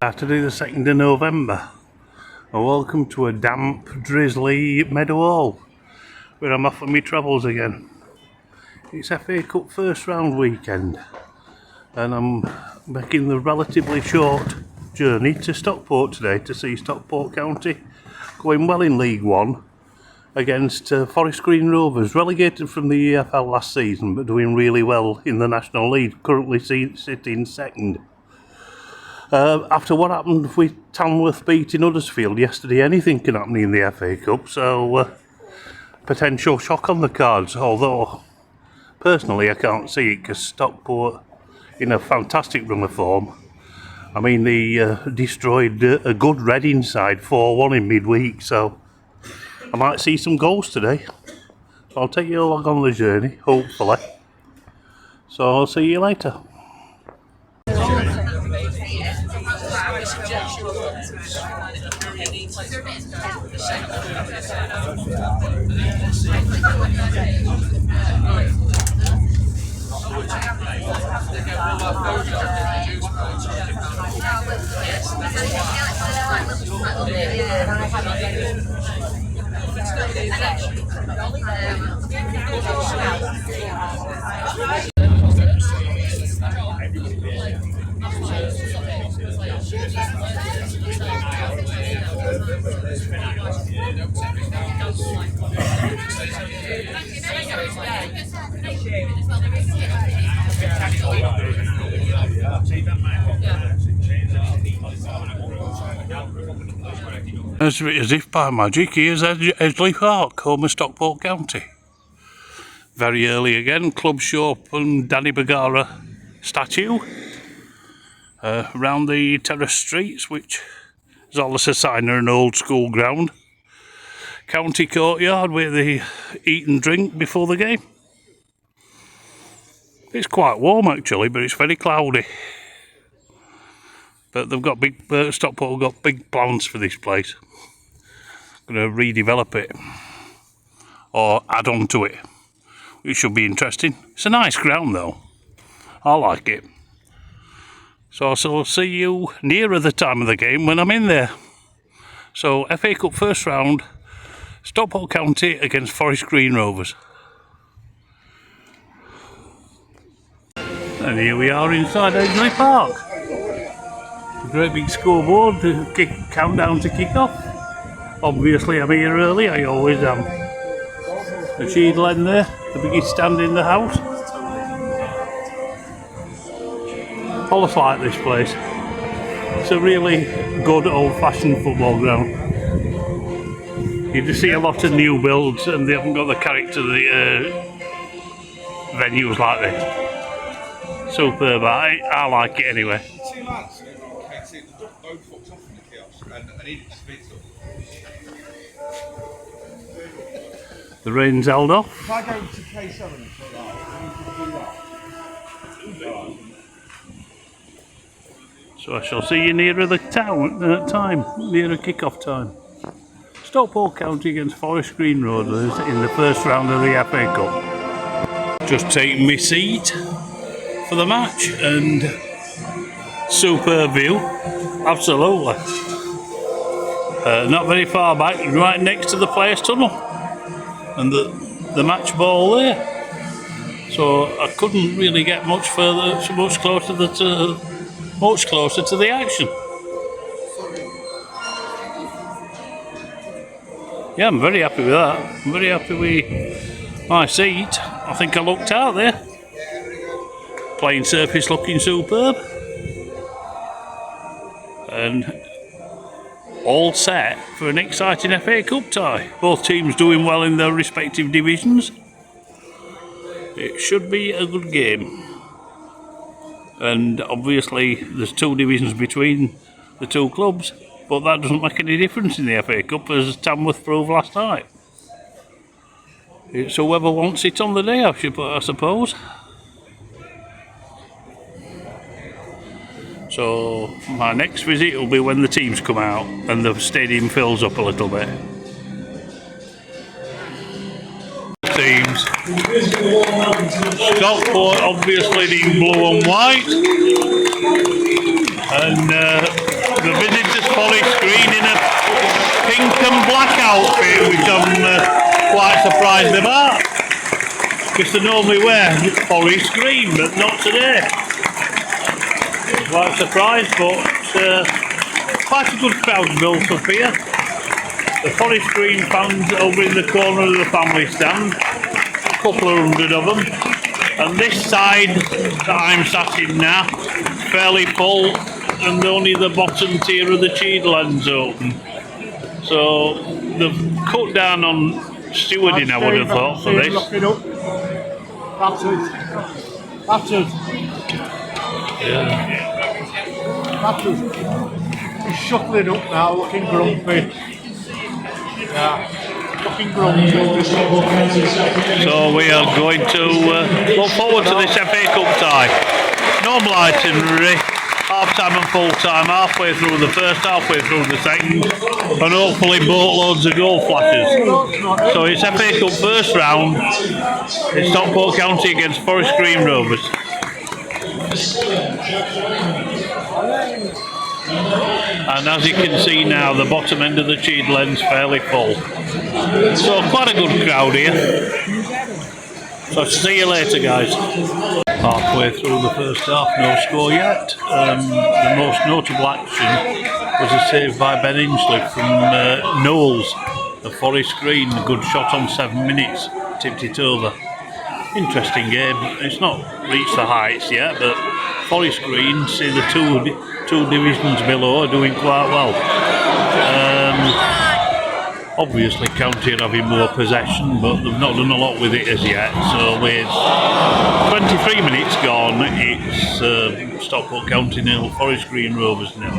Saturday the 2nd of November, and welcome to a damp, drizzly Meadow Hall, where I'm off on my travels again. It's FA Cup first round weekend, and I'm making the relatively short journey to Stockport today to see Stockport County going well in League One against Forest Green Rovers, relegated from the EFL last season but doing really well in the National League, currently sitting second. After what happened with Tamworth beating Huddersfield yesterday, anything can happen in the FA Cup, so potential shock on the cards, although personally I can't see it because Stockport in a fantastic run of form. I mean, they destroyed a good Reading side 4-1 in midweek, so I might see some goals today. So I'll take you along on the journey, hopefully. So I'll see you later. As if by magic, here's Edgley Park, home of Stockport County. Very early again, club show up and Danny Bagara statue around the terrace streets, which is always a sign of an old school ground. County courtyard where they eat and drink before the game. It's quite warm actually, but it's very cloudy. But they've got Stockport have got big plans for this place. Going to redevelop it or add on to it, which should be interesting. It's a nice ground though. I like it. So I'll see you nearer the time of the game when I'm in there. So FA Cup first round, Stockport County against Forest Green Rovers. And here we are inside Edgley Park. A great big scoreboard to countdown to kick off. Obviously I'm here early, I always am. The Sheed Len there, the biggest stand in the house. I just like this place. It's a really good old-fashioned football ground. You just see a lot of new builds and they haven't got the character of the venues like this. Superb, I like it anyway. Two lads came to both fucked off in the kiosk and I needed to speak to them. The rain's held off. If I go to K7 and put that, you can do that. So I shall see you nearer the time, nearer kick-off time. Stockport County against Forest Green Rovers in the first round of the FA Cup. Just taking my seat for the match and superb view, absolutely. Not very far back, right next to the players' tunnel and the match ball there. So I couldn't really get much further, much closer to the action. Yeah, I'm very happy with that. I'm very happy with my seat. I think I looked out there. Playing surface looking superb. And all set for an exciting FA Cup tie. Both teams doing well in their respective divisions. It should be a good game. And obviously there's two divisions between the two clubs, but that doesn't make any difference in the FA Cup, as Tamworth proved last night. It's whoever wants it on the day, I suppose. So my next visit will be when the teams come out and the stadium fills up a little bit. Teams. Stockport obviously in blue and white, and the visitors' Forest Green in a pink and black outfit, which I'm quite surprised about. Because they normally wear Forest Green, but not today. I'm quite surprised, but quite a good crowd built up here. The Forest Green fans over in the corner of the family stand, a couple of hundred of them. And this side that I'm sat in now, fairly full, and only the bottom tier of the Cheadlands open. So they've cut down on stewarding, I would have thought, for this. Battered. Yeah. He's shuffling up now, looking grumpy. Yeah, looking grumpy. So we are going to look forward to this FA Cup tie. Normal itinerary, half-time and full-time, halfway through the first, halfway through the second, and hopefully boatloads of goal flashes. So it's FA Cup first round, it's Stockport County against Forest Green Rovers. And as you can see now, the bottom end of the Cheadlands fairly full. So quite a good crowd here. So see you later, guys. Halfway through the first half, no score yet. The most notable action was a save by Ben Insley from Knowles, the Forest Green. A good shot on 7 minutes, tipped it over. Interesting game. It's not reached the heights yet, but Forest Green, see the two divisions below, are doing quite well. Obviously County are having more possession, but they've not done a lot with it as yet. So with 23 minutes gone, it's Stockport County 0, Forest Green Rovers 0.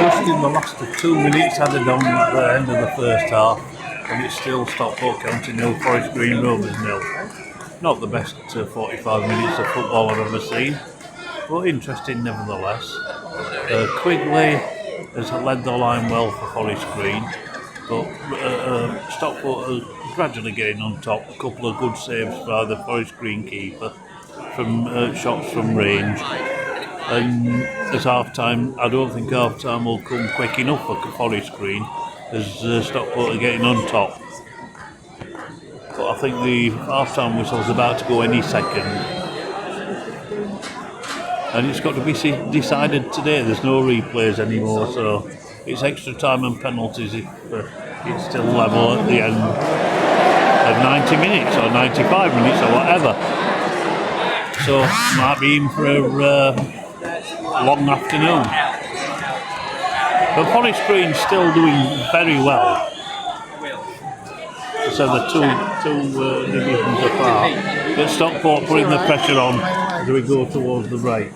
Just in the last 2 minutes added on at the end of the first half, and it's still Stockport County 0, Forest Green Rovers 0. Not the best 45 minutes of football I've ever seen, but interesting nevertheless. Quigley has led the line well for Forest Green, but Stockport are gradually getting on top. A couple of good saves by the Forest Green keeper from shots from range. And at half time, I don't think half time will come quick enough for Forest Green as Stockport are getting on top. But I think the half time whistle is about to go any second. And it's got to be decided today. There's no replays anymore, so it's extra time and penalties if it's still level at the end of 90 minutes or 95 minutes or whatever. So might be in for a long afternoon. But Forest Green still doing very well. So the two divisions apart. But Stockport putting the pressure on as we go towards the break.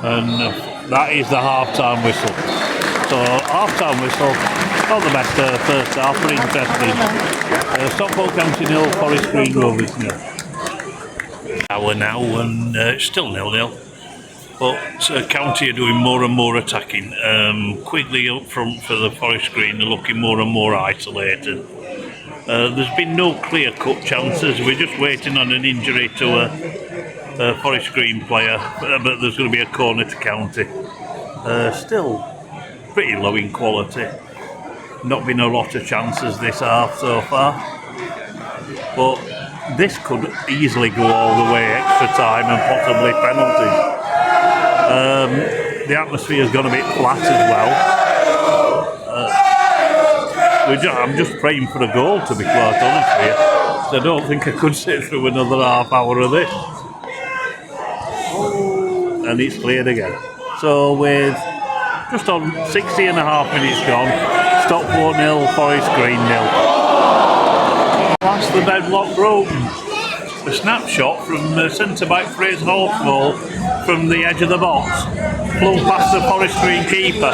And that is the half-time whistle. So half-time whistle, not the best first half, but interesting. Stockport County 0, Forest Green Rovers 0. Hour now, and it's still 0-0. But County are doing more and more attacking. Quigley up front for the Forest Green are looking more and more isolated. There's been no clear-cut chances. We're just waiting on an injury to a Forest Green player, but there's going to be a corner to County. Still pretty low in quality. Not been a lot of chances this half so far. But this could easily go all the way extra time and possibly penalties. The atmosphere's gone a bit flat as well. I'm just praying for a goal, to be quite honest with you. So I don't think I could sit through another half hour of this. And it's cleared again. So with just on 60 and a half minutes gone, Stockport 0, Forest Green 0. That's the deadlock broken. A snapshot from centre-back Fraser Hawkswell from the edge of the box, flew past the Forest Green keeper.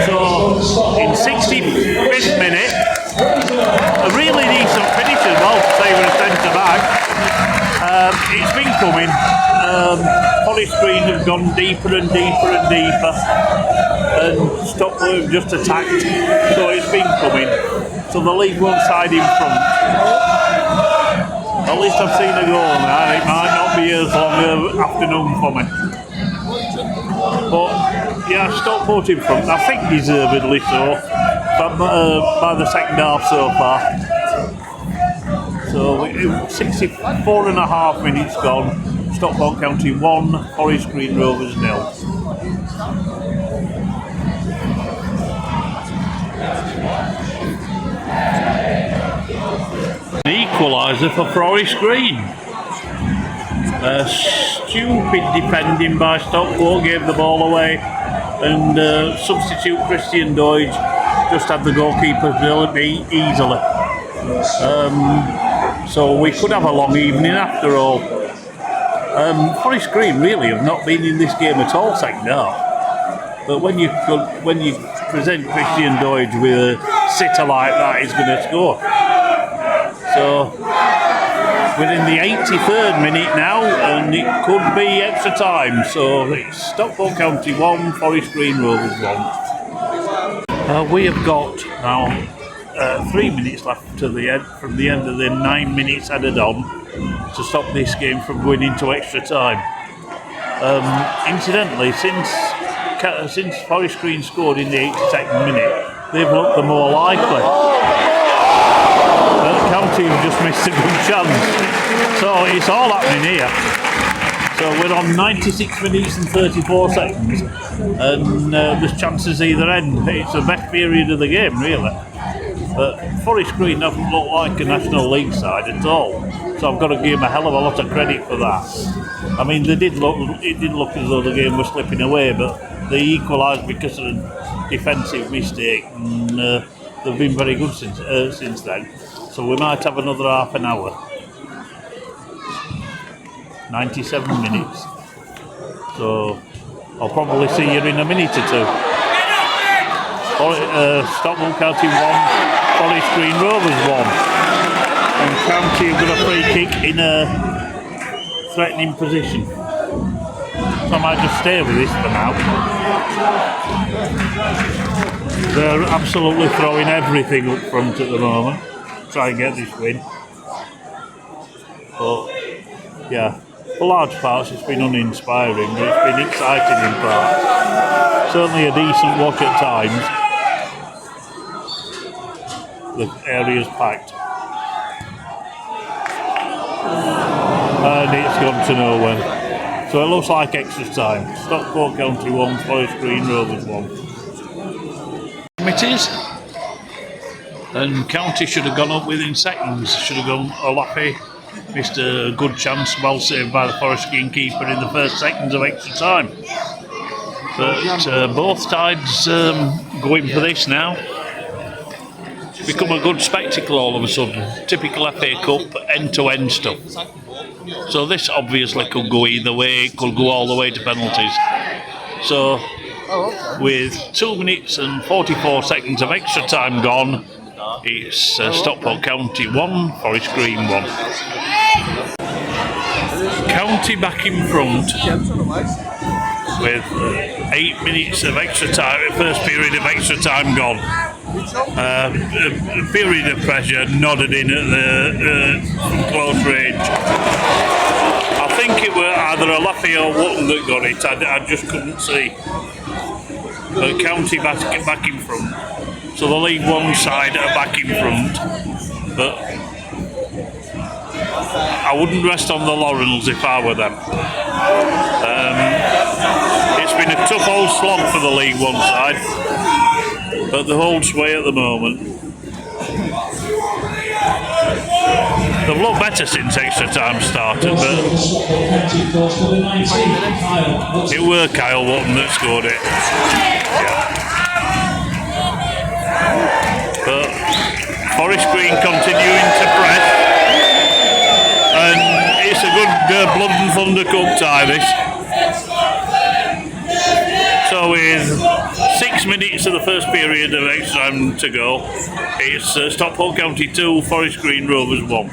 So in 65th minute, a really decent finish as well to favour a centre-back. It's been coming. Forest Green have gone deeper and deeper and deeper, and Stockport have just attacked, so it's been coming. So the League One side in front. At least I've seen a goal now. It might not be as long an afternoon for me. But yeah, Stockport in front. I think deservedly so, but by the second half so far. So 64 and a half minutes gone. Stockport County 1, Forest Green Rovers 0. An equaliser for Forest Green. Stupid defending by Stockport gave the ball away, and substitute Christian Doige just had the goalkeeper's ability easily. So we could have a long evening after all. Forest Green really have not been in this game at all second half. But when you present Christian Doige with a sitter like that, he's going to score. So we're in the 83rd minute now, and it could be extra time. So it's Stockport County 1, Forest Green Rovers 1. We have got now 3 minutes left to the end, from the end of the 9 minutes added on, to stop this game from going into extra time. Incidentally, since Forest Green scored in the 82nd minute, they've looked the more likely. County have just missed a good chance. So it's all happening here. So we're on 96 minutes and 34 seconds, and there's chances either end. It's the best period of the game, really. But Forest Green doesn't look like a National League side at all. So I've got to give them a hell of a lot of credit for that. I mean, it did look as though the game was slipping away, but they equalised because of a defensive mistake, and they've been very good since then. So we might have another half an hour. 97 minutes. So I'll probably see you in a minute or two. Stockport County 1, Forest Green Rovers 1. And County have got a free kick in a threatening position. So I might just stay with this for now. They're absolutely throwing everything up front at the moment. Try and get this win. But yeah, for large parts it's been uninspiring, but it's been exciting in parts. Certainly a decent watch at times. The area's packed. And it's gone to nowhere. So it looks like extra time. Stockport County 1, Forest Green Rovers 1. It is. And County should have gone up within seconds. Should have gone Olafi. Missed a good chance, well saved by the Forest Green keeper in the first seconds of extra time. But both sides go in for this now. Become a good spectacle all of a sudden. Typical FA Cup end-to-end stuff. So this obviously could go either way. It could go all the way to penalties. So with 2 minutes and 44 seconds of extra time gone, it's Stockport County 1, Forest Green 1. County back in front with 8 minutes of extra time, first period of extra time gone. A period of pressure nodded in at the close range. I think it were either Olafi or Wotton that got it, I just couldn't see. But County back in front. So the League One side are back in front, but I wouldn't rest on the laurels if I were them. It's been a tough old slog for the League One side, but they hold sway at the moment. They've looked better since extra time started, but it were Kyle Wotton that scored it. Yeah. But Forest Green continuing to press, and it's a good Blood and Thunder Cup tie this. So with 6 minutes of the first period of extra time to go, it's Stockport County 2, Forest Green Rovers 1.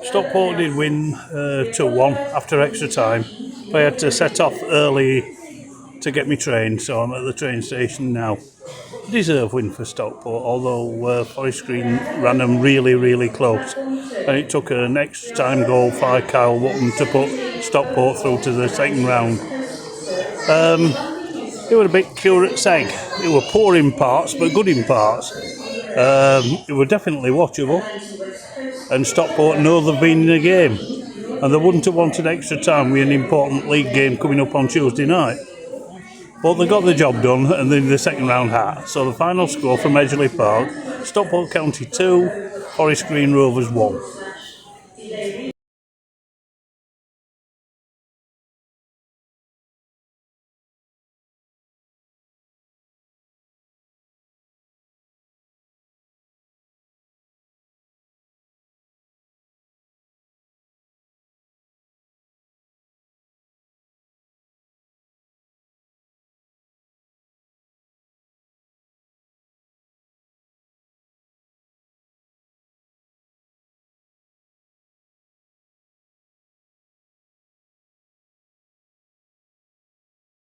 Stockport did win 2-1 after extra time. I had to set off early to get me train, so I'm at the train station now. Deserved win for Stockport, although Forest Green ran them really, really close. And it took an extra time goal by Kyle Wotton to put Stockport through to the second round. It was a bit curate's egg. It were poor in parts, but good in parts. It were definitely watchable. And Stockport know they've been in a game. And they wouldn't have wanted extra time with an important league game coming up on Tuesday night. But they got the job done and then the second round hat. So the final score from Edgeley Park, Stockport County 2, Forest Green Rovers 1.